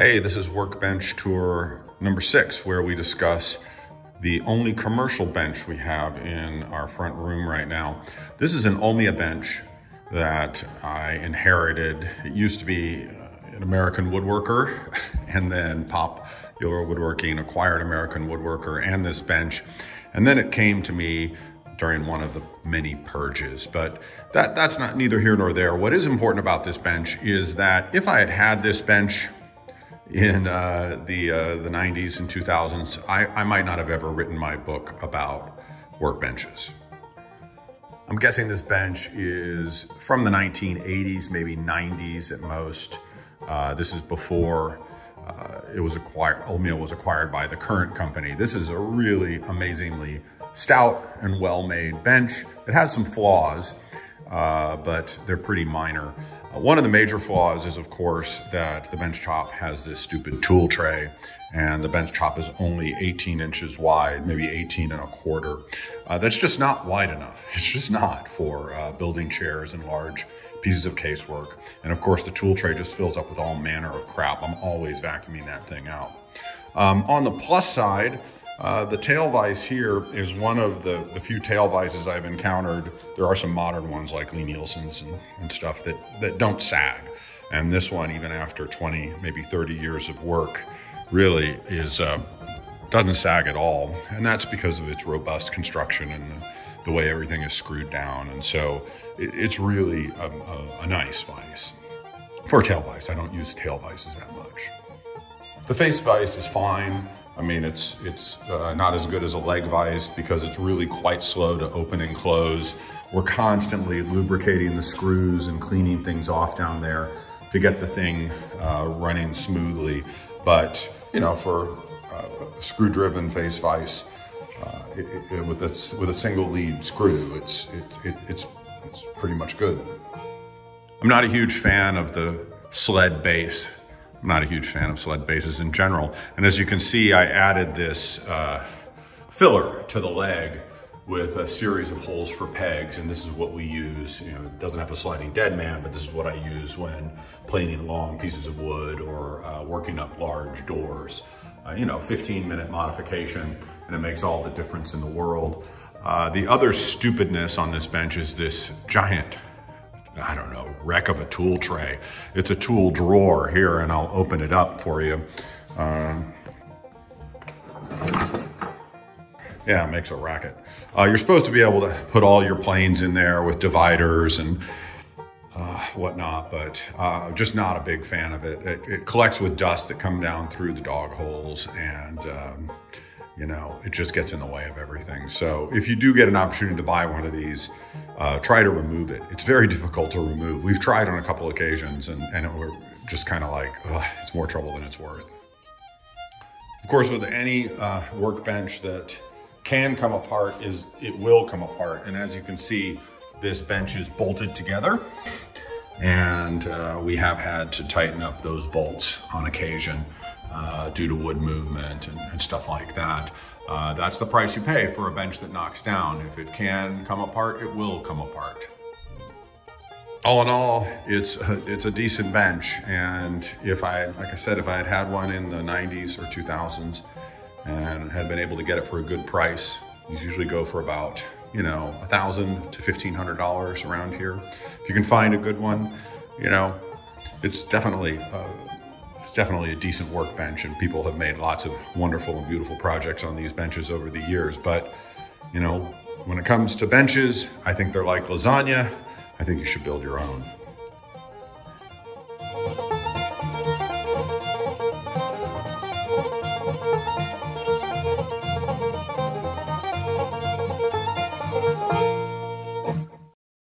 Hey, this is Workbench tour number 6, where we discuss the only commercial bench we have in our front room right now. This is an Ulmia bench that I inherited. It used to be an American woodworker, and then Popular Woodworking acquired American Woodworker and this bench. And then it came to me during one of the many purges, but that's not neither here nor there. What is important about this bench is that if I had had this bench in the 90s and 2000s, I might not have ever written my book about workbenches. I'm guessing this bench is from the 1980s, maybe 90s at most. This is before Ulmia was acquired by the current company. This is a really amazingly stout and well-made bench. It has some flaws, but they're pretty minor. One of the major flaws is, of course, that the bench top has this stupid tool tray, and the bench top is only 18 inches wide, maybe 18 and a quarter. That's just not wide enough. It's just not for building chairs and large pieces of casework. And of course, the tool tray just fills up with all manner of crap. I'm always vacuuming that thing out. On the plus side, the tail vise here is one of the few tail vises I've encountered. There are some modern ones like Lee Nielsen's and stuff that don't sag. And this one, even after 20, maybe 30 years of work, really doesn't sag at all. And that's because of its robust construction and the way everything is screwed down. And so it's really a nice vise. For a tail vise, I don't use tail vises that much. The face vise is fine. I mean, it's not as good as a leg vise because it's really quite slow to open and close. We're constantly lubricating the screws and cleaning things off down there to get the thing running smoothly. But, you know, for a screw-driven face vise, with a single lead screw, it's pretty much good. I'm not a huge fan of the sled base. I'm not a huge fan of sled bases in general. And as you can see, I added this filler to the leg with a series of holes for pegs. And this is what we use. You know, it doesn't have a sliding dead man, but this is what I use when planing long pieces of wood or working up large doors. You know, 15-minute modification, and it makes all the difference in the world. The other stupidness on this bench is this giant, I don't know, wreck of a tool tray. It's a tool drawer here, and I'll open it up for you. Yeah, it makes a racket. You're supposed to be able to put all your planes in there with dividers and whatnot, but just not a big fan of it. It collects with dust that come down through the dog holes, and you know, it just gets in the way of everything. So if you do get an opportunity to buy one of these, try to remove it. It's very difficult to remove. We've tried on a couple occasions, and we're just kind of like, ugh, it's more trouble than it's worth. Of course, with any workbench that can come apart, it will come apart. And as you can see, this bench is bolted together, and we have had to tighten up those bolts on occasion due to wood movement and stuff like that. That's the price you pay for a bench that knocks down. If it can come apart, it will come apart. All in all, it's a decent bench. And like I said, if I had had one in the 90s or 2000s and had been able to get it for a good price, these usually go for about, you know, $1,000 to $1,500 around here. If you can find a good one, you know, it's definitely a decent workbench, and people have made lots of wonderful and beautiful projects on these benches over the years. But, you know, when it comes to benches, I think they're like lasagna. I think you should build your own.